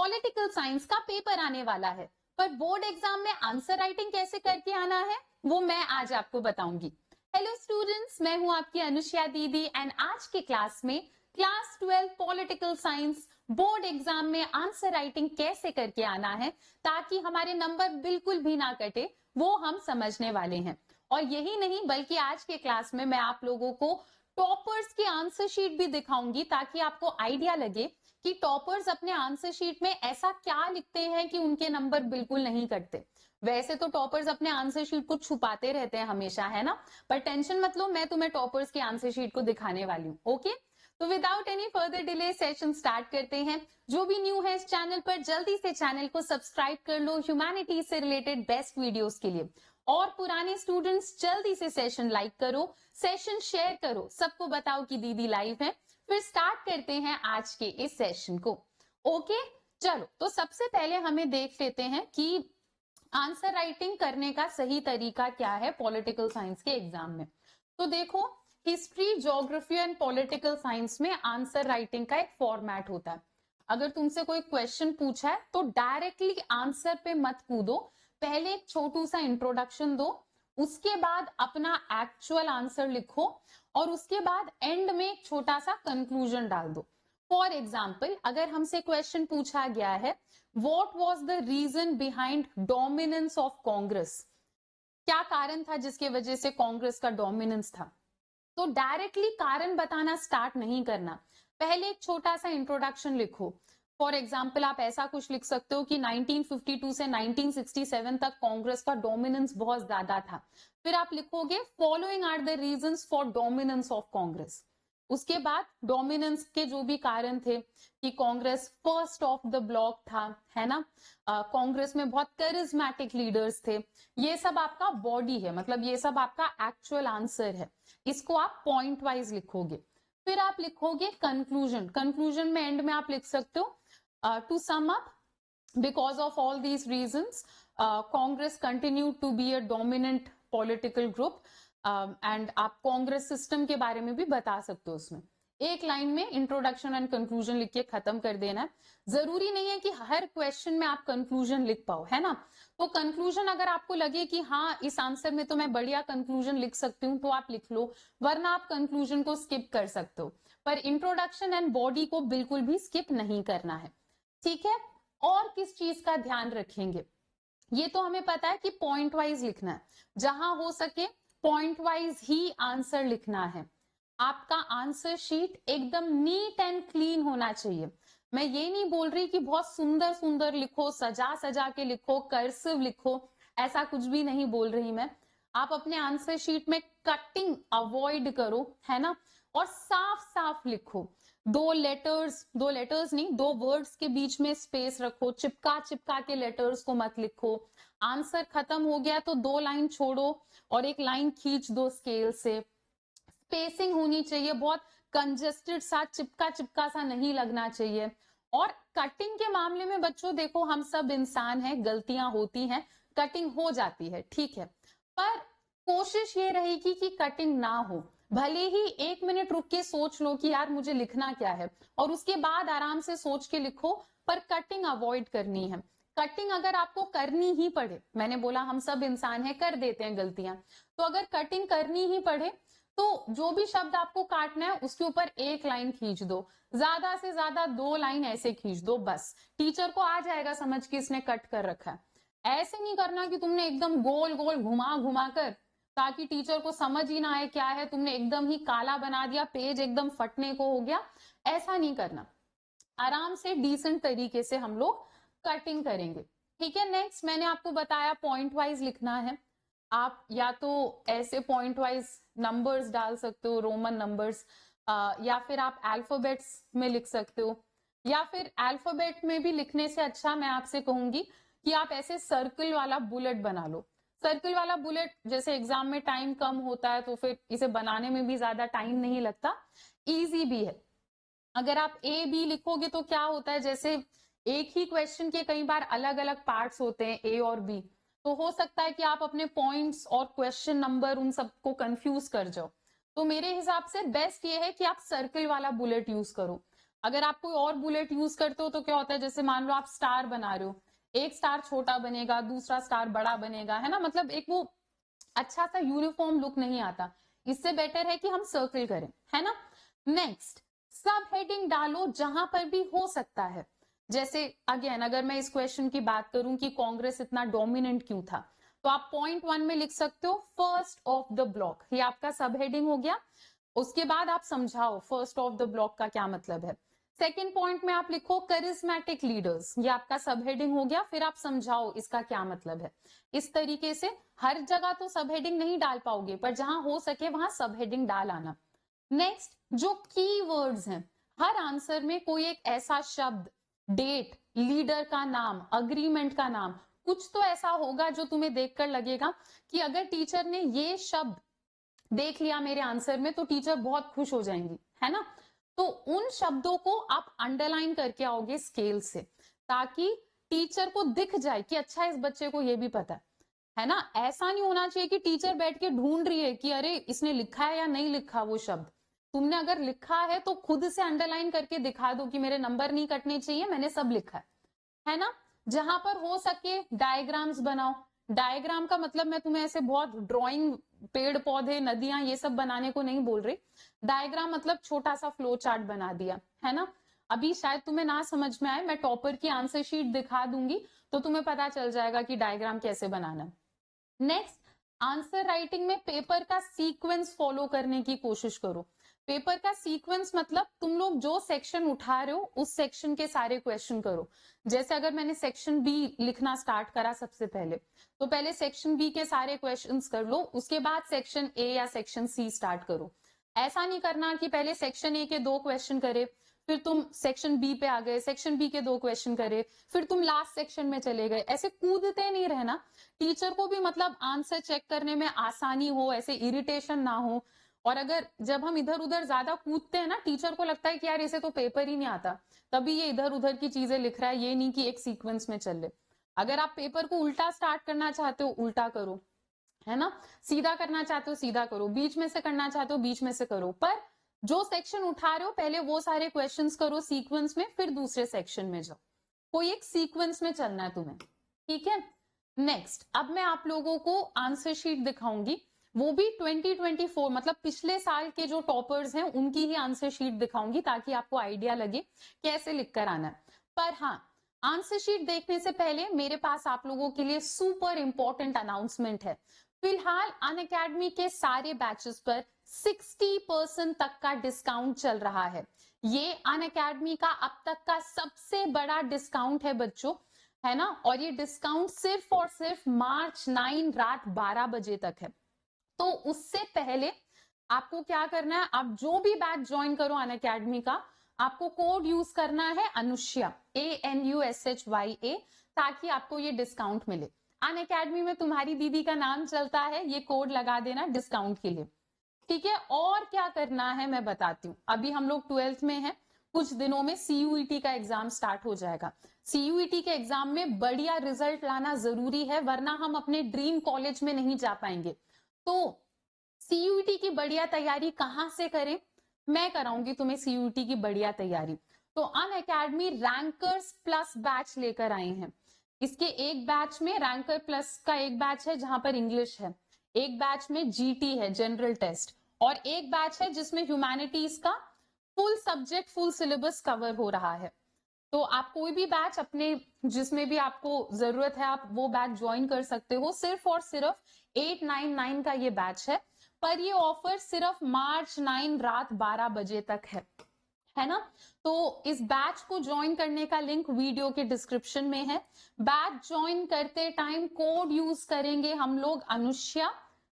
Political science का paper आने वाला है, पर बोर्ड एग्जाम में आंसर राइटिंग कैसे करके आना है वो मैं आज आपको बताऊंगी। हेलो स्टूडेंट्स, मैं हूं आपकी अनुष्या दीदी एंड आज के क्लास में class 12 political science board exam में आंसर राइटिंग कैसे करके आना है ताकि हमारे नंबर बिल्कुल भी ना कटे, वो हम समझने वाले हैं। और यही नहीं बल्कि आज के क्लास में मैं आप लोगों को टॉपर्स की आंसर शीट भी दिखाऊंगी ताकि आपको आइडिया लगे कि टॉपर्स अपने आंसर शीट में ऐसा क्या लिखते हैं कि उनके नंबर बिल्कुल नहीं कटते। वैसे तो टॉपर्स अपने आंसर शीट को छुपाते रहते हैं हमेशा, है ना, पर टेंशन मत लो, मैं तुम्हें टॉपर्स की आंसर शीट को दिखाने वाली हूँ। ओके, तो without any further delay session start करते हैं। जो भी न्यू है इस चैनल पर जल्दी से चैनल को सब्सक्राइब कर लो ह्यूमैनिटीज से रिलेटेड बेस्ट वीडियोस के लिए, और पुराने स्टूडेंट्स जल्दी से सेशन लाइक करो, सेशन शेयर करो, सबको बताओ कि दीदी लाइव है। फिर स्टार्ट करते हैं आज के इस सेशन को। ओके, चलो तो सबसे पहले हमें देख लेते हैं कि आंसर राइटिंग करने का सही तरीका क्या है पॉलिटिकल साइंस के एग्जाम में। तो देखो, history, geography and political science में आंसर राइटिंग का एक फॉर्मेट होता है। अगर तुमसे कोई क्वेश्चन पूछा है तो डायरेक्टली आंसर पे मत कूदो, पहले एक छोटू सा इंट्रोडक्शन दो, उसके बाद अपना एक्चुअल आंसर लिखो और उसके बाद एंड में एक छोटा सा कंक्लूजन डाल दो। फॉर एग्जाम्पल, अगर हमसे क्वेश्चन पूछा गया है what was the reason behind dominance of Congress, क्या कारण था जिसके वजह से कांग्रेस का डोमिनेंस था, तो डायरेक्टली कारण बताना स्टार्ट नहीं करना, पहले एक छोटा सा इंट्रोडक्शन लिखो। फॉर एग्जाम्पल, आप ऐसा कुछ लिख सकते हो कि 1952 से 1967 तक कांग्रेस का डोमिनेंस बहुत ज्यादा था। फिर आप लिखोगे following are the reasons for dominance of Congress. उसके बाद डोमिनेंस के जो भी कारण थे कि Congress first of the block था, है ना, कांग्रेस में बहुत करिज्मेटिक लीडर्स थे, ये सब आपका बॉडी है, मतलब ये सब आपका एक्चुअल आंसर है। इसको आप पॉइंट वाइज लिखोगे। फिर आप लिखोगे कंक्लूजन। कंक्लूजन में एंड में आप लिख सकते हो to sum up, because of all these reasons Congress continue to be a dominant political group, and आप कांग्रेस सिस्टम के बारे में भी बता सकते हो। उसमें एक लाइन में इंट्रोडक्शन एंड कंक्लूजन लिख के खत्म कर देना है। जरूरी नहीं है कि हर क्वेश्चन में आप कंक्लूजन लिख पाओ, है ना, तो कंक्लूजन अगर आपको लगे कि हाँ इस आंसर में तो मैं बढ़िया कंक्लूजन लिख सकती हूँ तो आप लिख लो, वरना आप कंक्लूजन को स्किप कर सकते हो, पर इंट्रोडक्शन एंड बॉडी को बिल्कुल भी स्किप नहीं करना है। ठीक है, और किस चीज का ध्यान रखेंगे, ये तो हमें पता है कि पॉइंट वाइज लिखना है, जहां हो सके पॉइंट वाइज ही आंसर लिखना है। आपका आंसर शीट एकदम नीट एंड क्लीन होना चाहिए। मैं ये नहीं बोल रही कि बहुत सुंदर सुंदर लिखो, सजा सजा के लिखो, कर्सिव लिखो, ऐसा कुछ भी नहीं बोल रही मैं। आप अपने आंसर शीट में कटिंग अवॉइड करो, है ना, और साफ साफ लिखो। दो लेटर्स नहीं, दो वर्ड्स के बीच में स्पेस रखो, चिपका चिपका के लेटर्स को मत लिखो। आंसर खत्म हो गया तो दो लाइन छोड़ो और एक लाइन खींच दो स्केल से। स्पेसिंग होनी चाहिए, बहुत कंजेस्टेड सा चिपका चिपका सा नहीं लगना चाहिए। और कटिंग के मामले में बच्चों देखो, हम सब इंसान हैं, गलतियां होती हैं, कटिंग हो जाती है, ठीक है, पर कोशिश ये रहेगी कि कटिंग ना हो। भले ही 1 मिनट रुक के सोच लो कि यार मुझे लिखना क्या है, और उसके बाद आराम से सोच के लिखो, पर कटिंग अवॉइड करनी है। कटिंग अगर आपको करनी ही पड़े, मैंने बोला हम सब इंसान हैं, कर देते हैं गलतियां, तो अगर कटिंग करनी ही पड़े तो जो भी शब्द आपको काटना है उसके ऊपर एक लाइन खींच दो, ज्यादा से ज्यादा 2 लाइन ऐसे खींच दो, बस टीचर को आ जाएगा समझ कि इसने कट कर रखा है। ऐसे नहीं करना कि तुमने एकदम गोल गोल घुमा घुमा कर, ताकि टीचर को समझ ही ना आए क्या है, तुमने एकदम ही काला बना दिया, पेज एकदम फटने को हो गया, ऐसा नहीं करना। आराम से डिसेंट तरीके से हम लोग कटिंग करेंगे। ठीक है, नेक्स्ट मैंने आपको बताया पॉइंट वाइज लिखना है। आप या तो ऐसे पॉइंट वाइज नंबर्स डाल सकते हो, रोमन नंबर्स, या फिर आप अल्फाबेट्स में लिख सकते हो, या फिर अल्फाबेट में भी लिखने से अच्छा मैं आपसे कहूंगी कि आप ऐसे सर्कल वाला बुलेट बना लो। सर्कल वाला बुलेट जैसे एग्जाम में टाइम कम होता है तो फिर इसे बनाने में भी ज्यादा टाइम नहीं लगता, इजी भी है। अगर आप ए बी लिखोगे तो क्या होता है, जैसे एक ही क्वेश्चन के कई बार अलग अलग पार्ट्स होते हैं ए और बी, तो हो सकता है कि आप अपने पॉइंट्स और क्वेश्चन नंबर उन सबको कंफ्यूज कर जाओ। तो मेरे हिसाब से बेस्ट ये है कि आप सर्कल वाला बुलेट यूज करो। अगर आप कोई और बुलेट यूज करते हो तो क्या होता है, जैसे मान लो आप स्टार बना रहे हो, एक स्टार छोटा बनेगा, दूसरा स्टार बड़ा बनेगा, है ना, मतलब एक वो अच्छा सा यूनिफॉर्म लुक नहीं आता। इससे बेटर है कि हम सर्कल करें, है ना। नेक्स्ट, सब हेडिंग डालो जहां पर भी हो सकता है। जैसे अगेन अगर मैं इस क्वेश्चन की बात करूं कि कांग्रेस इतना डोमिनेंट क्यों था, तो आप पॉइंट 1 में लिख सकते हो फर्स्ट ऑफ द ब्लॉक, ये आपका सब हेडिंग हो गया। उसके बाद आप समझाओ फर्स्ट ऑफ द ब्लॉक का क्या मतलब है। सेकेंड पॉइंट में आप लिखो करिज्मेटिक लीडर्स, ये आपका सब हेडिंग हो गया, फिर आप समझाओ इसका क्या मतलब है। इस तरीके से हर जगह तो सब हेडिंग नहीं डाल पाओगे, पर जहां हो सके वहां सब हेडिंग डाल आना। नेक्स्ट, जो की वर्ड्स हैं, हर आंसर में कोई एक ऐसा शब्द, डेट, लीडर का नाम, अग्रीमेंट का नाम, कुछ तो ऐसा होगा जो तुम्हें देखकर लगेगा कि अगर टीचर ने ये शब्द देख लिया मेरे आंसर में तो टीचर बहुत खुश हो जाएंगी, है ना। तो उन शब्दों को आप अंडरलाइन करके आओगे स्केल से, ताकि टीचर को दिख जाए कि अच्छा इस बच्चे को ये भी पता है ना। ऐसा नहीं होना चाहिए कि टीचर बैठ के ढूंढ रही है कि अरे इसने लिखा है या नहीं लिखा वो शब्द। तुमने अगर लिखा है तो खुद से अंडरलाइन करके दिखा दो कि मेरे नंबर नहीं कटने चाहिए, मैंने सब लिखा है ना। जहां पर हो सके डायग्राम्स बनाओ। डायग्राम का मतलब मैं तुम्हें ऐसे बहुत ड्राइंग, पेड़ पौधे, नदियां, ये सब बनाने को नहीं बोल रही। डायग्राम मतलब छोटा सा फ्लो चार्ट बना दिया, है ना। अभी शायद तुम्हें ना समझ में आए, मैं टॉपर की आंसर शीट दिखा दूंगी तो तुम्हें पता चल जाएगा कि डायग्राम कैसे बनाना है। नेक्स्ट, आंसर राइटिंग में पेपर का सीक्वेंस फॉलो करने की कोशिश करो। पेपर का सीक्वेंस मतलब तुम लोग जो सेक्शन उठा रहे हो उस सेक्शन के सारे क्वेश्चन करो। जैसे अगर मैंने सेक्शन बी लिखना स्टार्ट करा सबसे पहले, तो पहले सेक्शन बी के सारे क्वेश्चंस कर लो, उसके बाद सेक्शन ए या सेक्शन सी स्टार्ट करो। ऐसा नहीं करना कि पहले सेक्शन ए के 2 क्वेश्चन करे, फिर तुम सेक्शन बी पे आ गए, सेक्शन बी के 2 क्वेश्चन करे, फिर तुम लास्ट सेक्शन में चले गए। ऐसे कूदते नहीं रहना, टीचर को भी मतलब आंसर चेक करने में आसानी हो, ऐसे इरिटेशन ना हो। और अगर जब हम इधर उधर ज्यादा कूदते हैं ना, टीचर को लगता है कि यार इसे तो पेपर ही नहीं आता, तभी ये इधर उधर की चीजें लिख रहा है, ये नहीं कि एक सीक्वेंस में चल ले। अगर आप पेपर को उल्टा स्टार्ट करना चाहते हो उल्टा करो, है ना। सीधा करना चाहते हो सीधा करो, बीच में से करना चाहते हो बीच में से करो, पर जो सेक्शन उठा रहे हो पहले वो सारे क्वेश्चंस करो सीक्वेंस में, फिर दूसरे सेक्शन में जाओ। कोई एक सीक्वेंस में चलना है तुम्हें, ठीक है। नेक्स्ट, अब मैं आप लोगों को आंसर शीट दिखाऊंगी, वो भी 2024 मतलब पिछले साल के जो टॉपर्स हैं उनकी ही आंसर शीट दिखाऊंगी, ताकि आपको आइडिया लगे कैसे लिख कर आना है। पर हाँ, आंसर शीट देखने से पहले मेरे पास आप लोगों के लिए सुपर इंपॉर्टेंट अनाउंसमेंट है। फिलहाल अनअकैडमी के सारे बैचेस पर 60% तक का डिस्काउंट चल रहा है। ये अनअकैडमी का अब तक का सबसे बड़ा डिस्काउंट है बच्चों, है ना। और ये डिस्काउंट सिर्फ और सिर्फ मार्च 9 रात 12 बजे तक है। तो उससे पहले आपको क्या करना है, आप जो भी बैच ज्वाइन करो अनअकैडमी का, आपको कोड यूज करना है अनुष्या, ANUSHYA, ताकि आपको ये डिस्काउंट मिले। अनअकैडमी में तुम्हारी दीदी का नाम चलता है, ये कोड लगा देना डिस्काउंट के लिए, ठीक है। और क्या करना है मैं बताती हूँ। अभी हम लोग 12th में हैं, कुछ दिनों में CUET का एग्जाम स्टार्ट हो जाएगा। CUET के एग्जाम में बढ़िया रिजल्ट लाना जरूरी है, वरना हम अपने ड्रीम कॉलेज में नहीं जा पाएंगे। तो CUET की बढ़िया तैयारी कहां से करें, मैं कराऊंगी तुम्हें CUET की बढ़िया तैयारी। तो अनअकैडमी रैंकर्स प्लस बैच लेकर आए हैं। इसके एक बैच में रैंकर प्लस का एक बैच है जहां पर इंग्लिश है, एक बैच में GT है जनरल टेस्ट, और एक बैच है जिसमें ह्यूमैनिटीज का full subject full syllabus cover हो रहा है। तो आप कोई भी बैच अपने जिसमें भी आपको जरूरत है आप वो बैच ज्वाइन कर सकते हो। सिर्फ और सिर्फ 899 का ये बैच है, पर ये ऑफर सिर्फ मार्च 9 रात 12 बजे तक है ना। तो इस बैच को ज्वाइन करने का लिंक वीडियो के डिस्क्रिप्शन में है। बैच ज्वाइन करते टाइम कोड यूज करेंगे हम लोग अनुष्या,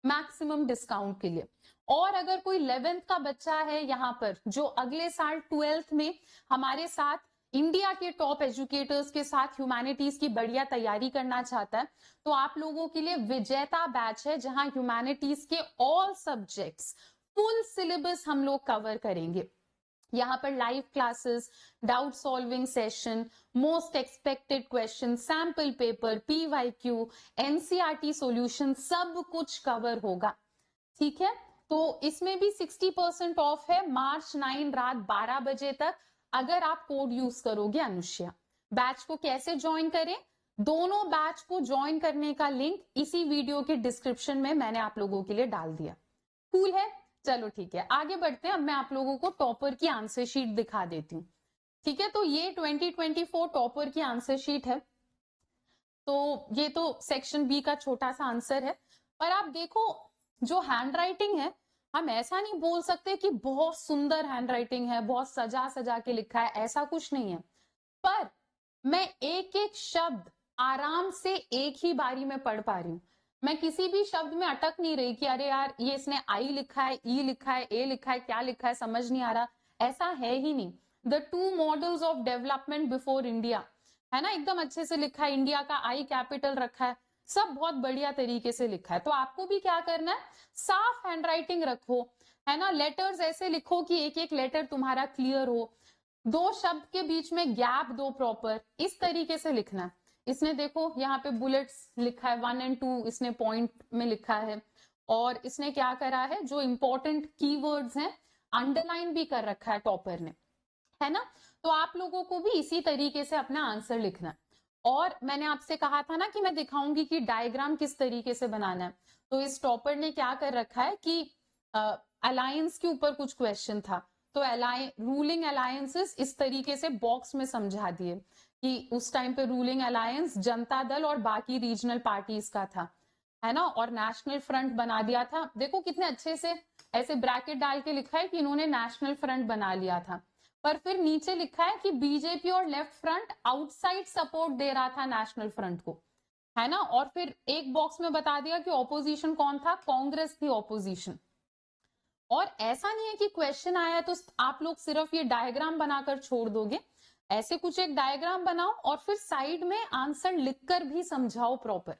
मैक्सिमम डिस्काउंट के लिए। और अगर कोई 11th का बच्चा है यहाँ पर जो अगले साल 12th में हमारे साथ इंडिया के टॉप एजुकेटर्स के साथ ह्यूमैनिटीज की बढ़िया तैयारी करना चाहता है, तो आप लोगों के लिए विजेता बैच है, जहां ह्यूमैनिटीज के ऑल सब्जेक्ट्स फुल सिलेबस हम लोग कवर करेंगे। यहाँ पर live classes, doubt solving session, most expected question, sample paper, PYQ, NCERT solution, सब कुछ कवर होगा, ठीक है। तो इसमें भी 60% ऑफ है मार्च 9 रात 12 बजे तक। अगर आप कोड यूज करोगे अनुष्या। बैच को कैसे ज्वाइन करें? दोनों बैच को ज्वाइन करने का लिंक इसी वीडियो के डिस्क्रिप्शन में मैंने आप लोगों के लिए डाल दिया। कूल है? चलो ठीक है, आगे बढ़ते हैं। अब मैं आप लोगों को टॉपर की आंसर शीट दिखा देती हूँ। ठीक है, तो ये 2024 टॉपर की आंसर शीट है। तो ये तो सेक्शन बी का छोटा सा आंसर है। पर आप देखो, जो हैंड राइटिंग है, हम ऐसा नहीं बोल सकते कि बहुत सुंदर हैंड राइटिंग है, बहुत सजा सजा के लिखा है, ऐसा कुछ नहीं है। पर मैं एक एक शब्द आराम से एक ही बारी में पढ़ पा रही हूँ। मैं किसी भी शब्द में अटक नहीं रही कि अरे यार ये इसने आई लिखा है, ई लिखा है, ए लिखा है, क्या लिखा है, समझ नहीं आ रहा। ऐसा है ही नहीं। The 2 models of development before India, है ना, एकदम अच्छे से लिखा है। इंडिया का आई कैपिटल रखा है, सब बहुत बढ़िया तरीके से लिखा है। तो आपको भी क्या करना है, साफ हैंडराइटिंग रखो, है ना। लेटर्स ऐसे लिखो कि एक एक लेटर तुम्हारा क्लियर हो। 2 शब्द के बीच में गैप दो प्रॉपर, इस तरीके से लिखना है। इसने देखो यहाँ पे बुलेट्स लिखा है, 1 और 2 इसने पॉइंट में लिखा है। और इसने क्या करा है, जो इंपॉर्टेंट कीवर्ड्स हैं अंडरलाइन भी कर रखा है टॉपर ने, है ना। तो आप लोगों को भी इसी तरीके से अपना आंसर लिखना है। और मैंने आपसे कहा था ना कि मैं दिखाऊंगी कि डायग्राम किस तरीके से बनाना है। तो इस टॉपर ने क्या कर रखा है कि अलायंस के ऊपर कुछ क्वेश्चन था, तो रूलिंग अलायंसेस इस तरीके से बॉक्स में समझा दिए कि उस टाइम पे रूलिंग अलायंस जनता दल और बाकी रीजनल पार्टीज का था, है ना। और नेशनल फ्रंट बना दिया था। देखो कितने अच्छे से ऐसे ब्रैकेट डाल के लिखा है कि इन्होंने नेशनल फ्रंट बना लिया था। पर फिर नीचे लिखा है कि बीजेपी और लेफ्ट फ्रंट आउटसाइड सपोर्ट दे रहा था नेशनल फ्रंट को, है ना। और फिर एक बॉक्स में बता दिया कि ऑपोजिशन कौन था, कांग्रेस थी ऑपोजिशन। और ऐसा नहीं है कि क्वेश्चन आया तो आप लोग सिर्फ ये डायग्राम बनाकर छोड़ दोगे। ऐसे कुछ एक डायग्राम बनाओ और फिर साइड में आंसर लिखकर भी समझाओ प्रॉपर।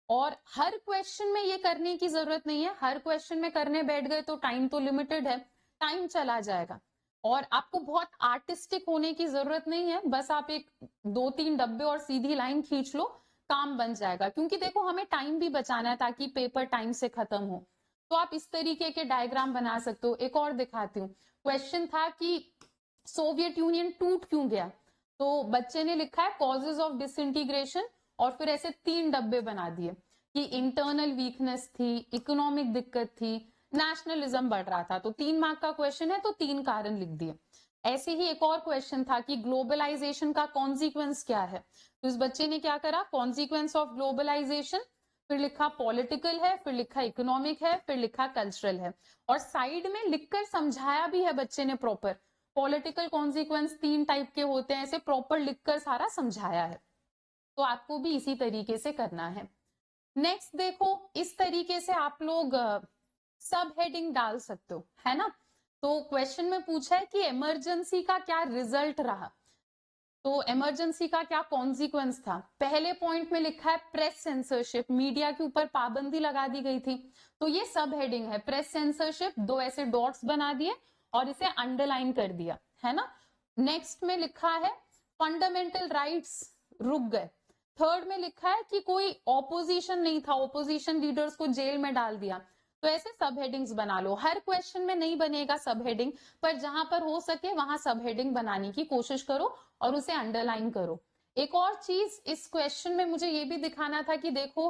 और हर क्वेश्चन में ये करने की जरूरत नहीं है। हर क्वेश्चन में करने बैठ गए तो टाइम तो लिमिटेड है, टाइम चला जाएगा। और आपको बहुत आर्टिस्टिक होने की जरूरत नहीं है, बस आप एक 2-3 डब्बे और सीधी लाइन खींच लो, काम बन जाएगा। क्योंकि देखो हमें टाइम भी बचाना है ताकि पेपर टाइम से खत्म हो। तो आप इस तरीके के डायग्राम बना सकते हो। एक और दिखाती हूँ। क्वेश्चन था कि सोवियत यूनियन टूट क्यों गया, तो बच्चे ने लिखा है कॉजेज ऑफ डिसइंटीग्रेशन, और फिर ऐसे 3 डब्बे बना दिए कि इंटरनल वीकनेस थी, इकोनॉमिक दिक्कत थी, नेशनलिज्म बढ़ रहा था। तो 3 मार्क का क्वेश्चन है तो 3 कारण लिख दिए। ऐसे ही एक और क्वेश्चन था कि ग्लोबलाइजेशन का कॉन्सिक्वेंस क्या है, तो इस बच्चे ने क्या करा, कॉन्सिक्वेंस ऑफ ग्लोबलाइजेशन, फिर लिखा पॉलिटिकल है, फिर लिखा इकोनॉमिक है, फिर लिखा कल्चरल है। और साइड में लिखकर समझाया भी है बच्चे ने प्रॉपर। पॉलिटिकल कॉन्सिक्वेंस 3 टाइप के होते हैं, ऐसे प्रॉपर लिखकर सारा समझाया है। तो आपको भी इसी तरीके से करना है। नेक्स्ट देखो, इस तरीके से आप लोग सब हेडिंग डाल सकते हो, है ना। तो क्वेश्चन में पूछा है कि इमरजेंसी का क्या रिजल्ट रहा, तो इमरजेंसी का क्या कॉन्सिक्वेंस था। पहले पॉइंट में लिखा है प्रेस सेंसरशिप, मीडिया के ऊपर पाबंदी लगा दी गई थी। तो ये सब हेडिंग है, प्रेस सेंसरशिप, 2 ऐसे डॉट्स बना दिए और इसे अंडरलाइन कर दिया, है ना। नेक्स्ट में लिखा है फंडामेंटल राइट्स रुक गए। थर्ड में लिखा है कि कोई ऑपोजिशन नहीं था, ऑपोजिशन लीडर्स को जेल में डाल दिया। तो ऐसे सब हेडिंग्स बना लो। हर क्वेश्चन में नहीं बनेगा सब हेडिंग, पर जहां पर हो सके वहां सब हेडिंग बनाने की कोशिश करो और उसे अंडरलाइन करो। एक और चीज इस क्वेश्चन में मुझे ये भी दिखाना था कि देखो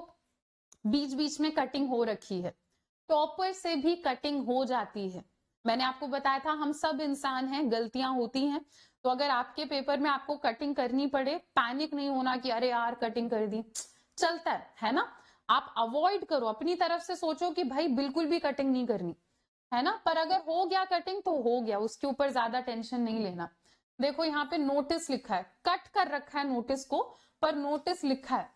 बीच बीच में कटिंग हो रखी है, टॉपर से भी कटिंग हो जाती है। मैंने आपको बताया था हम सब इंसान हैं, गलतियां होती हैं। तो अगर आपके पेपर में आपको कटिंग करनी पड़े, पैनिक नहीं होना कि अरे यार कटिंग कर दी, चलता है ना। आप अवॉइड करो, अपनी तरफ से सोचो कि भाई बिल्कुल भी कटिंग नहीं करनी, है ना। पर अगर हो गया कटिंग तो हो गया, उसके ऊपर ज्यादा टेंशन नहीं लेना। देखो यहाँ पे नोटिस लिखा है, कट कर रखा है नोटिस को, पर नोटिस लिखा है।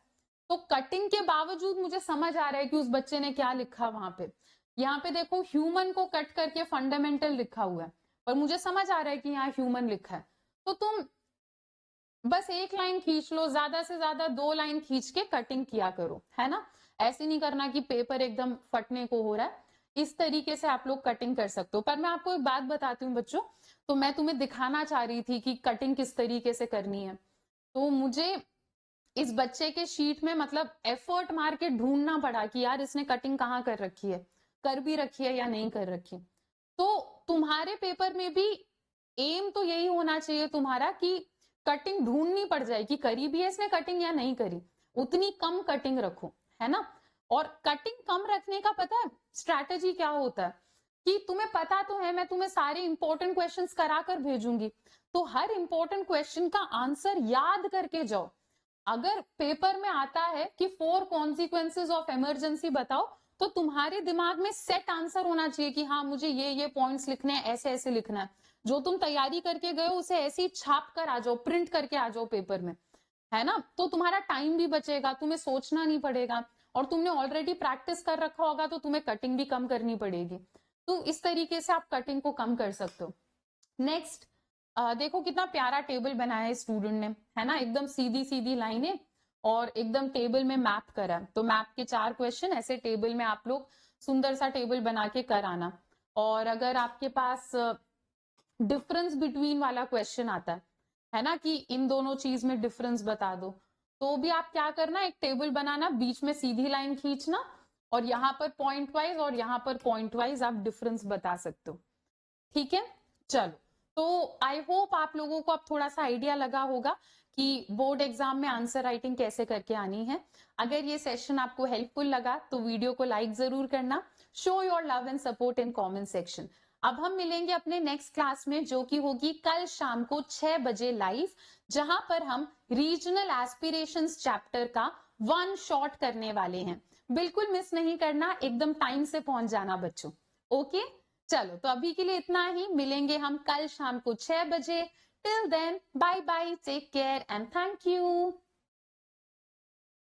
तो कटिंग के बावजूद मुझे समझ आ रहा है कि उस बच्चे ने क्या लिखा वहां पे। यहाँ पे देखो ह्यूमन को कट करके फंडामेंटल लिखा हुआ है, पर मुझे समझ आ रहा है कि यहाँ ह्यूमन लिखा है। तो तुम बस एक लाइन खींच लो, ज्यादा से ज्यादा 2 लाइन खींच के कटिंग किया करो, है ना। ऐसे नहीं करना कि पेपर एकदम फटने को हो रहा है। इस तरीके से आप लोग कटिंग कर सकते हो। पर मैं आपको एक बात बताती हूँ बच्चों, तो मैं तुम्हें दिखाना चाह रही थी कि कटिंग किस तरीके से करनी है। तो मुझे इस बच्चे के शीट में मतलब एफर्ट मार के ढूंढना पड़ा कि यार इसने कटिंग कहाँ कर रखी है, कर भी रखी है या नहीं कर रखी। तो तुम्हारे पेपर में भी एम तो यही होना चाहिए तुम्हारा कि कटिंग ढूंढनी पड़ जाए कि करी भी है इसने कटिंग या नहीं करी, उतनी कम कटिंग रखो, है ना। और कटिंग कम रखने का पता है स्ट्रैटेजी क्या होता है कि तुम्हें पता तो है मैं तुम्हें सारे इंपॉर्टेंट क्वेश्चंस करा कर भेजूंगी, तो हर इंपॉर्टेंट क्वेश्चन का आंसर याद करके जाओ। अगर पेपर में आता है कि 4 कॉन्सिक्वेंसेज ऑफ इमरजेंसी बताओ, तो तुम्हारे दिमाग में सेट आंसर होना चाहिए कि हाँ मुझे ये पॉइंट्स लिखने हैं, ऐसे ऐसे लिखना है। जो तुम तैयारी करके गए हो उसे ऐसे ही छाप कर आ जाओ, प्रिंट करके आ जाओ पेपर में, है ना। तो तुम्हारा टाइम भी बचेगा, तुम्हें सोचना नहीं पड़ेगा, और तुमने ऑलरेडी प्रैक्टिस कर रखा होगा तो तुम्हें कटिंग भी कम करनी पड़ेगी। तो इस तरीके से आप कटिंग को कम कर सकते हो। नेक्स्ट, देखो कितना प्यारा टेबल बनाया है स्टूडेंट ने, है ना, एकदम सीधी सीधी लाइनें और एकदम टेबल में मैप करा। तो मैप के 4 क्वेश्चन ऐसे टेबल में आप लोग सुंदर सा टेबल बना के कर आना। और अगर आपके पास डिफरेंस बिटवीन वाला क्वेश्चन आता है ना, कि इन दोनों चीज में डिफरेंस बता दो, तो भी आप क्या करना, एक टेबल बनाना, बीच में सीधी लाइन खींचना, और यहाँ पर पॉइंट वाइज और यहाँ पर पॉइंट वाइज आप डिफरेंस बता सकते हो। ठीक है, चलो। तो आई होप आप लोगों को अब थोड़ा सा आइडिया लगा होगा कि बोर्ड एग्जाम में आंसर राइटिंग कैसे करके आनी है। अगर ये सेशन आपको हेल्पफुल लगा तो वीडियो को लाइक जरूर करना, show your love and support in comment section. अब हम मिलेंगे अपने नेक्स्ट क्लास में, जो कि होगी कल शाम को 6 बजे लाइव, जहां पर हम रीजनल एस्पिरेशंस चैप्टर का 1 शॉट करने वाले हैं। बिल्कुल मिस नहीं करना, एकदम टाइम से पहुंच जाना बच्चों। ओके, चलो तो अभी के लिए इतना ही, मिलेंगे हम कल शाम को 6 बजे। Till then bye bye, take care and thank you.